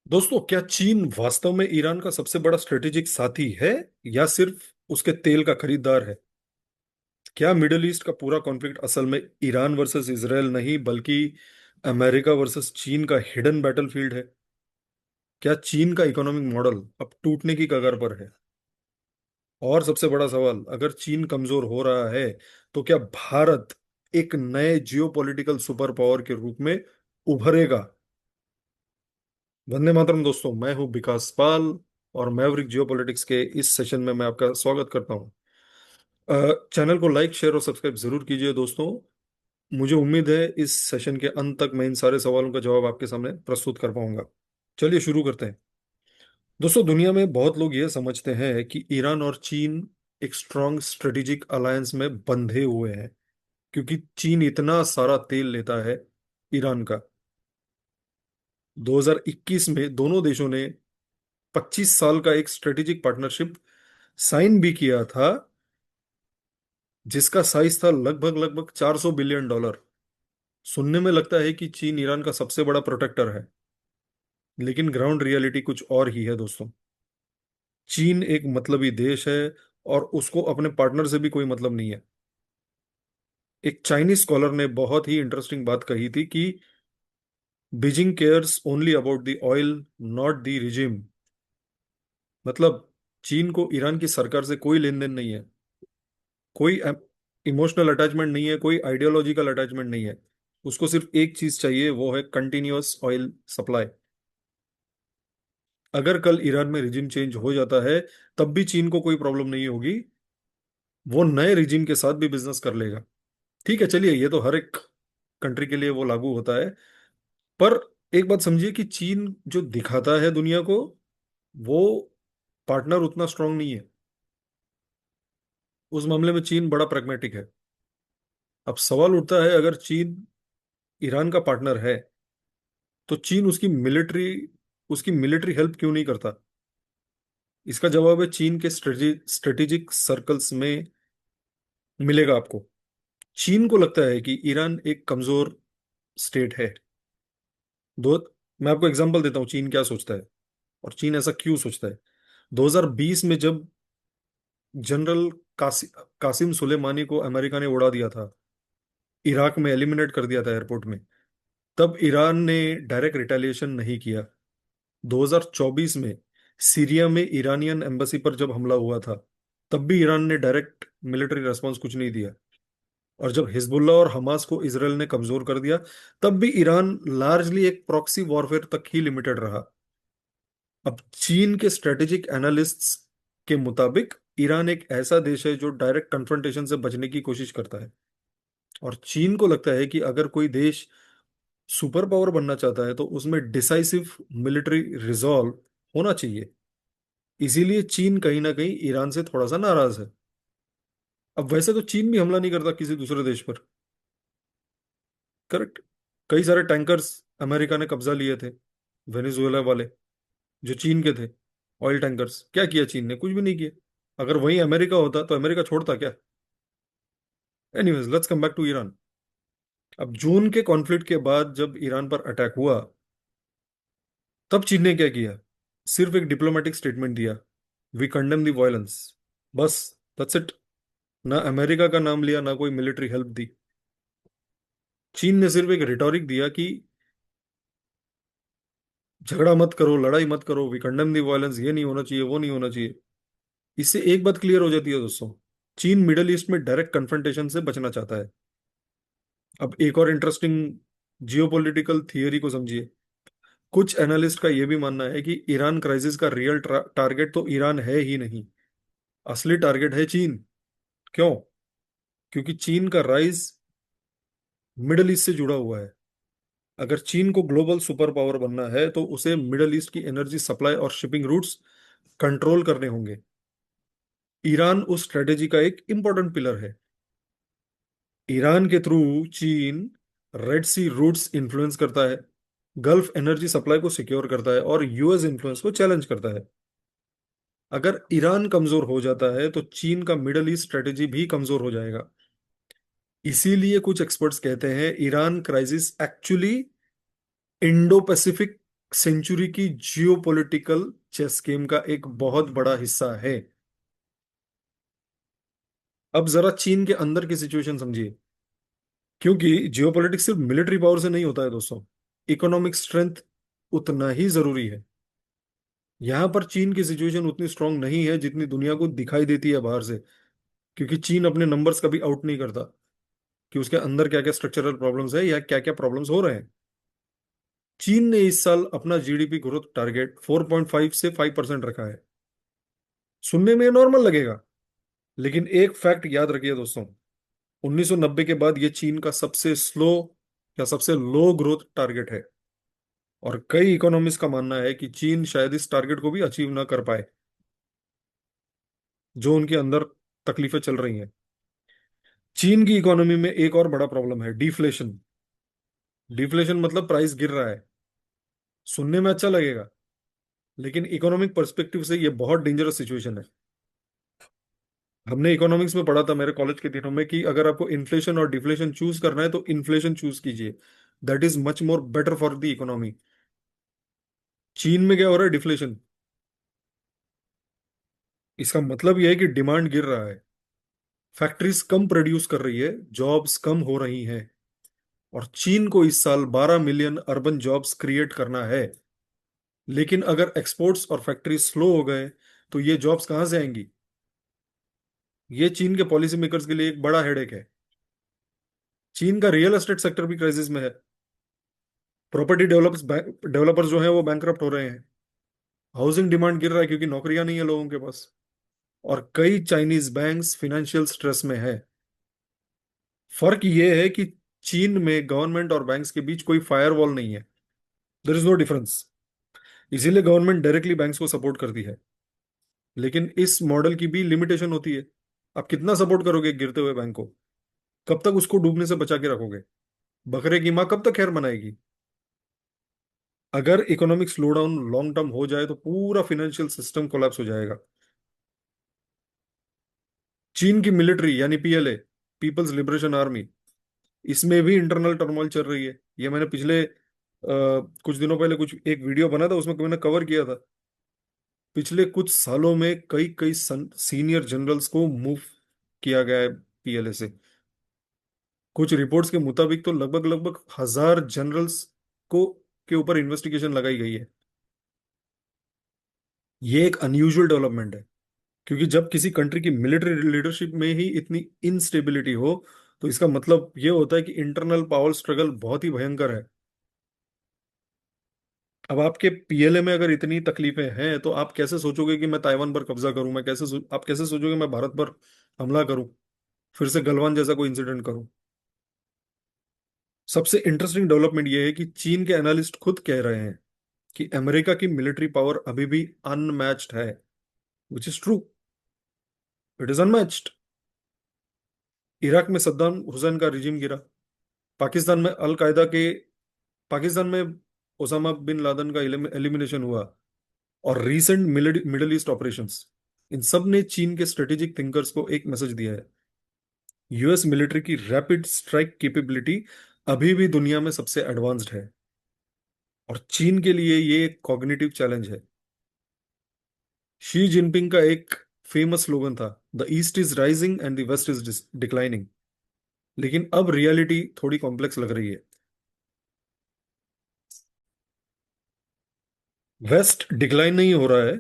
दोस्तों, क्या चीन वास्तव में ईरान का सबसे बड़ा स्ट्रेटेजिक साथी है या सिर्फ उसके तेल का खरीदार है? क्या मिडिल ईस्ट का पूरा कॉन्फ्लिक्ट असल में ईरान वर्सेस इसराइल नहीं बल्कि अमेरिका वर्सेस चीन का हिडन बैटलफील्ड है? क्या चीन का इकोनॉमिक मॉडल अब टूटने की कगार पर है? और सबसे बड़ा सवाल, अगर चीन कमजोर हो रहा है तो क्या भारत एक नए जियोपॉलिटिकल सुपर पावर के रूप में उभरेगा? वंदे मातरम दोस्तों, मैं हूं विकास पाल और मैवरिक जियोपॉलिटिक्स के इस सेशन में मैं आपका स्वागत करता हूं। चैनल को लाइक शेयर और सब्सक्राइब जरूर कीजिए दोस्तों। मुझे उम्मीद है इस सेशन के अंत तक मैं इन सारे सवालों का जवाब आपके सामने प्रस्तुत कर पाऊंगा। चलिए शुरू करते हैं। दोस्तों, दुनिया में बहुत लोग ये समझते हैं कि ईरान और चीन एक स्ट्रॉन्ग स्ट्रेटेजिक अलायंस में बंधे हुए हैं, क्योंकि चीन इतना सारा तेल लेता है ईरान का। 2021 में दोनों देशों ने 25 साल का एक स्ट्रेटेजिक पार्टनरशिप साइन भी किया था, जिसका साइज था लगभग लगभग $400 बिलियन। सुनने में लगता है कि चीन ईरान का सबसे बड़ा प्रोटेक्टर है, लेकिन ग्राउंड रियलिटी कुछ और ही है दोस्तों। चीन एक मतलबी देश है और उसको अपने पार्टनर से भी कोई मतलब नहीं है। एक चाइनीज स्कॉलर ने बहुत ही इंटरेस्टिंग बात कही थी कि Beijing cares only about the oil, not the regime. मतलब चीन को ईरान की सरकार से कोई लेन देन नहीं है, कोई इमोशनल अटैचमेंट नहीं है, कोई आइडियोलॉजिकल अटैचमेंट नहीं है। उसको सिर्फ एक चीज चाहिए, वो है कंटिन्यूअस ऑयल सप्लाई। अगर कल ईरान में रिजिम चेंज हो जाता है तब भी चीन को कोई प्रॉब्लम नहीं होगी, वो नए रिजिम के साथ भी बिजनेस कर लेगा। ठीक है, चलिए, ये तो हर एक कंट्री के लिए वो लागू होता है। पर एक बात समझिए कि चीन जो दिखाता है दुनिया को, वो पार्टनर उतना स्ट्रांग नहीं है। उस मामले में चीन बड़ा प्रैग्मेटिक है। अब सवाल उठता है, अगर चीन ईरान का पार्टनर है तो चीन उसकी मिलिट्री हेल्प क्यों नहीं करता? इसका जवाब है चीन के स्ट्रेटेजिक सर्कल्स में मिलेगा आपको। चीन को लगता है कि ईरान एक कमजोर स्टेट है। दो मैं आपको एग्जांपल देता हूँ चीन क्या सोचता है और चीन ऐसा क्यों सोचता है। 2020 में जब जनरल कासिम सुलेमानी को अमेरिका ने उड़ा दिया था, इराक में एलिमिनेट कर दिया था एयरपोर्ट में, तब ईरान ने डायरेक्ट रिटेलिएशन नहीं किया। 2024 में सीरिया में ईरानियन एम्बेसी पर जब हमला हुआ था, तब भी ईरान ने डायरेक्ट मिलिट्री रेस्पॉन्स कुछ नहीं दिया। और जब हिजबुल्ला और हमास को इसराइल ने कमजोर कर दिया, तब भी ईरान लार्जली एक प्रॉक्सी वॉरफेयर तक ही लिमिटेड रहा। अब चीन के स्ट्रेटेजिक एनालिस्ट्स के मुताबिक ईरान एक ऐसा देश है जो डायरेक्ट कन्फ्रंटेशन से बचने की कोशिश करता है। और चीन को लगता है कि अगर कोई देश सुपर पावर बनना चाहता है तो उसमें डिसाइसिव मिलिट्री रिजॉल्व होना चाहिए। इसीलिए चीन कहीं ना कहीं ईरान से थोड़ा सा नाराज है। अब वैसे तो चीन भी हमला नहीं करता किसी दूसरे देश पर, करेक्ट। कई सारे टैंकर्स अमेरिका ने कब्जा लिए थे, वेनेजुएला वाले, जो चीन के थे। ऑयल टैंकर्स, क्या किया चीन ने? कुछ भी नहीं किया। अगर वही अमेरिका होता तो अमेरिका छोड़ता क्या? Anyways, let's come back to Iran. अब जून के कॉन्फ्लिक्ट के बाद जब ईरान पर अटैक हुआ, तब चीन ने क्या किया? सिर्फ एक डिप्लोमेटिक स्टेटमेंट दिया, वी कंडेम द वायलेंस। बस, दैट्स इट। ना अमेरिका का नाम लिया, ना कोई मिलिट्री हेल्प दी। चीन ने सिर्फ एक रिटॉरिक दिया कि झगड़ा मत करो, लड़ाई मत करो, वी कंडेम दी वायलेंस, ये नहीं होना चाहिए, वो नहीं होना चाहिए। इससे एक बात क्लियर हो जाती है दोस्तों, चीन मिडल ईस्ट में डायरेक्ट कन्फ्रंटेशन से बचना चाहता है। अब एक और इंटरेस्टिंग जियोपॉलिटिकल थियरी को समझिए। कुछ एनालिस्ट का यह भी मानना है कि ईरान क्राइसिस का रियल टारगेट तो ईरान है ही नहीं, असली टारगेट है चीन। क्यों? क्योंकि चीन का राइज मिडल ईस्ट से जुड़ा हुआ है। अगर चीन को ग्लोबल सुपर पावर बनना है तो उसे मिडल ईस्ट की एनर्जी सप्लाई और शिपिंग रूट्स कंट्रोल करने होंगे। ईरान उस स्ट्रेटेजी का एक इंपॉर्टेंट पिलर है। ईरान के थ्रू चीन रेड सी रूट्स इन्फ्लुएंस करता है, गल्फ एनर्जी सप्लाई को सिक्योर करता है और यूएस इन्फ्लुएंस को चैलेंज करता है। अगर ईरान कमजोर हो जाता है तो चीन का मिडल ईस्ट स्ट्रेटेजी भी कमजोर हो जाएगा। इसीलिए कुछ एक्सपर्ट्स कहते हैं Iran crisis actually Indo Pacific century की जियोपॉलिटिकल चेस गेम का एक बहुत बड़ा हिस्सा है। अब जरा चीन के अंदर की सिचुएशन समझिए, क्योंकि जियोपॉलिटिक्स सिर्फ मिलिट्री पावर से नहीं होता है दोस्तों, इकोनॉमिक स्ट्रेंथ उतना ही जरूरी है। यहां पर चीन की सिचुएशन उतनी स्ट्रांग नहीं है जितनी दुनिया को दिखाई देती है बाहर से, क्योंकि चीन अपने नंबर्स कभी आउट नहीं करता कि उसके अंदर क्या क्या स्ट्रक्चरल प्रॉब्लम्स है या क्या क्या प्रॉब्लम्स हो रहे हैं। चीन ने इस साल अपना जीडीपी ग्रोथ टारगेट 4.5 से 5% रखा है। सुनने में नॉर्मल लगेगा, लेकिन एक फैक्ट याद रखिए दोस्तों, 1990 के बाद ये चीन का सबसे स्लो या सबसे लो ग्रोथ टारगेट है। और कई इकोनॉमिस्ट का मानना है कि चीन शायद इस टारगेट को भी अचीव ना कर पाए, जो उनके अंदर तकलीफें चल रही हैं। चीन की इकोनॉमी में एक और बड़ा प्रॉब्लम है, डिफ्लेशन। डिफ्लेशन मतलब प्राइस गिर रहा है। सुनने में अच्छा लगेगा, लेकिन इकोनॉमिक पर्सपेक्टिव से ये बहुत डेंजरस सिचुएशन है। हमने इकोनॉमिक्स में पढ़ा था मेरे कॉलेज के दिनों में कि अगर आपको इन्फ्लेशन और डिफ्लेशन चूज करना है तो इन्फ्लेशन चूज कीजिए, that is much more better for the economy. चीन में क्या हो रहा है, डिफ्लेशन। इसका मतलब यह है कि डिमांड गिर रहा है, फैक्ट्रीज कम प्रोड्यूस कर रही है, जॉब्स कम हो रही हैं। और चीन को इस साल 12 मिलियन अर्बन जॉब्स क्रिएट करना है। लेकिन अगर एक्सपोर्ट्स और फैक्ट्री स्लो हो गए तो ये जॉब्स कहां से आएंगी? ये चीन के पॉलिसी मेकर्स के लिए एक बड़ा हेडेक है। चीन का रियल एस्टेट सेक्टर भी क्राइसिस में है। प्रॉपर्टी डेवलपर्स जो हैं वो बैंकरप्ट हो रहे हैं। हाउसिंग डिमांड गिर रहा है क्योंकि नौकरियां नहीं है लोगों के पास। और कई चाइनीज बैंक्स फिनेंशियल स्ट्रेस में है। फर्क ये है कि चीन में गवर्नमेंट और बैंक्स के बीच कोई फायरवॉल नहीं है, देयर इज नो डिफरेंस। इसीलिए गवर्नमेंट डायरेक्टली बैंक्स को सपोर्ट करती है। लेकिन इस मॉडल की भी लिमिटेशन होती है। आप कितना सपोर्ट करोगे एक गिरते हुए बैंक को? कब तक उसको डूबने से बचा के रखोगे? बकरे की माँ कब तक खैर मनाएगी? अगर economic slow down long term हो जाए तो पूरा फाइनेंशियल सिस्टम कोलैप्स हो जाएगा। चीन की मिलिट्री यानी पीएलए, पीपल्स लिबरेशन आर्मी, इसमें भी इंटरनल टर्मोइल चल रही है। ये मैंने पिछले कुछ दिनों पहले कुछ एक वीडियो बना था, उसमें मैंने कवर किया था। पिछले कुछ सालों में कई कई सीनियर जनरल्स को मूव किया गया है पीएलए से। कुछ रिपोर्ट्स के मुताबिक तो लगभग लगभग 1000 जनरल्स को के ऊपर इन्वेस्टिगेशन लगाई गई है। ये एक अनयूजुअल डेवलपमेंट है, क्योंकि जब किसी कंट्री की मिलिट्री लीडरशिप में ही इतनी इनस्टेबिलिटी हो तो इसका मतलब ये होता है कि इंटरनल पावर स्ट्रगल बहुत ही भयंकर है। अब आपके पीएलए में अगर इतनी तकलीफें हैं तो आप कैसे सोचोगे कि मैं ताइवान पर कब्जा करूं? आप कैसे सोचोगे मैं भारत पर हमला करूं, फिर से गलवान जैसा कोई इंसिडेंट करूं? सबसे इंटरेस्टिंग डेवलपमेंट यह है कि चीन के एनालिस्ट खुद कह रहे हैं कि अमेरिका की मिलिट्री पावर अभी भी अनमैच्ड है, which is true. It is unmatched. Iraq में सद्दाम हुसैन का रिजीम गिरा। पाकिस्तान में अल कायदा के पाकिस्तान में ओसामा बिन लादेन का एलिमिनेशन हुआ। और रीसेंट मिडिल ईस्ट ऑपरेशंस, इन सब ने चीन के स्ट्रेटेजिक थिंकर्स को एक मैसेज दिया है। यूएस मिलिट्री की रैपिड स्ट्राइक कैपेबिलिटी अभी भी दुनिया में सबसे एडवांस्ड है। और चीन के लिए ये एक कॉग्निटिव चैलेंज है। शी जिनपिंग का एक फेमस स्लोगन था, the east is rising and the west is declining. लेकिन अब रियलिटी थोड़ी कॉम्प्लेक्स लग रही है। वेस्ट डिक्लाइन नहीं हो रहा है,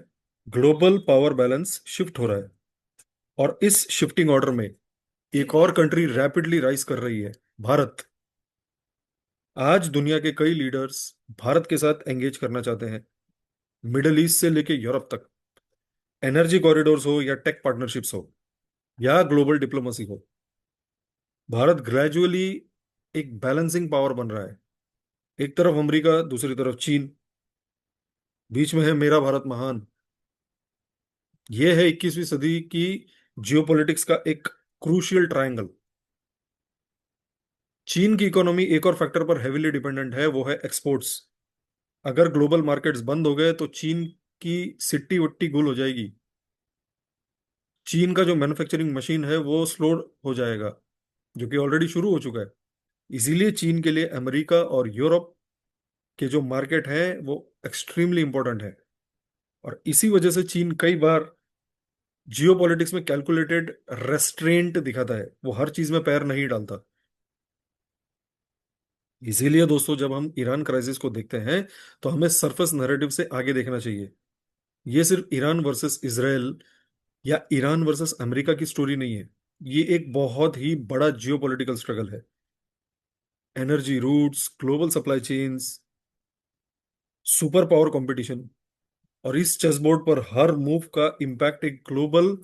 ग्लोबल पावर बैलेंस शिफ्ट हो रहा है। और इस शिफ्टिंग ऑर्डर में एक और कंट्री रैपिडली राइज कर रही है, भारत। आज दुनिया के कई लीडर्स भारत के साथ एंगेज करना चाहते हैं, मिडल ईस्ट से लेके यूरोप तक। एनर्जी कॉरिडोर्स हो या टेक पार्टनरशिप्स हो या ग्लोबल डिप्लोमेसी हो, भारत ग्रेजुअली एक बैलेंसिंग पावर बन रहा है। एक तरफ अमेरिका, दूसरी तरफ चीन, बीच में है मेरा भारत महान। यह है 21वीं सदी की जियोपॉलिटिक्स का एक क्रूशियल ट्रायंगल। चीन की इकोनॉमी एक और फैक्टर पर हेविली डिपेंडेंट है, वो है एक्सपोर्ट्स। अगर ग्लोबल मार्केट्स बंद हो गए तो चीन की सिट्टी वट्टी गुल हो जाएगी। चीन का जो मैन्युफैक्चरिंग मशीन है वो स्लो हो जाएगा, जो कि ऑलरेडी शुरू हो चुका है। इसीलिए चीन के लिए अमेरिका और यूरोप कि जो मार्केट है वो एक्सट्रीमली इंपॉर्टेंट है। और इसी वजह से चीन कई बार जियोपॉलिटिक्स में कैलकुलेटेड रेस्ट्रेंट दिखाता है, वो हर चीज में पैर नहीं डालता। इसीलिए दोस्तों जब हम ईरान क्राइसिस को देखते हैं तो हमें सरफेस नैरेटिव से आगे देखना चाहिए। ये सिर्फ ईरान वर्सेस इसराइल या ईरान वर्सेस अमेरिका की स्टोरी नहीं है। ये एक बहुत ही बड़ा जियोपॉलिटिकल स्ट्रगल है। Energy routes, global supply chains, super power competition, और इस चेस बोर्ड पर हर मूव का इम्पैक्ट एक ग्लोबल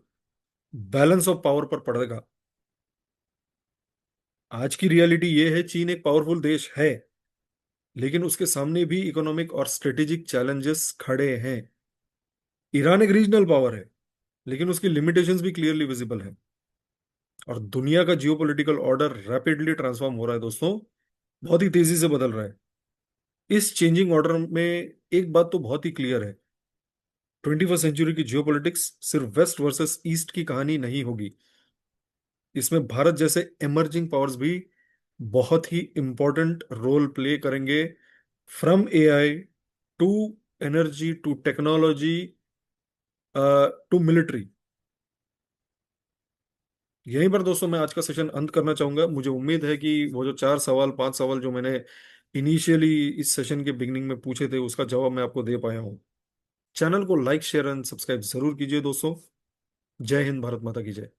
बैलेंस ऑफ पावर पर पड़ेगा। आज की रियलिटी ये है, चीन एक पावरफुल देश है, लेकिन उसके सामने भी इकोनॉमिक और स्ट्रेटेजिक चैलेंजेस खड़े हैं। ईरान एक रीजनल पावर है, लेकिन उसकी लिमिटेशंस भी क्लियरली विजिबल है। और दुनिया का जियोपॉलिटिकल ऑर्डर रैपिडली ट्रांसफॉर्म हो रहा है दोस्तों, बहुत ही तेजी से बदल रहा है। इस चेंजिंग ऑर्डर में एक बात तो बहुत ही क्लियर है, 21st सेंचुरी की जियोपॉलिटिक्स सिर्फ वेस्ट वर्सेस ईस्ट की कहानी नहीं होगी। इसमें भारत जैसे इमर्जिंग पावर्स भी बहुत ही इंपॉर्टेंट रोल प्ले करेंगे, from AI to energy to technology to military. यहीं पर दोस्तों मैं आज का सेशन अंत करना चाहूंगा। मुझे उम्मीद है कि वो जो 4 सवाल 5 सवाल जो मैंने इनिशियली इस सेशन के बिगनिंग में पूछे थे, उसका जवाब मैं आपको दे पाया हूँ। चैनल को लाइक शेयर एंड सब्सक्राइब जरूर कीजिए दोस्तों। जय हिंद, भारत माता की जय।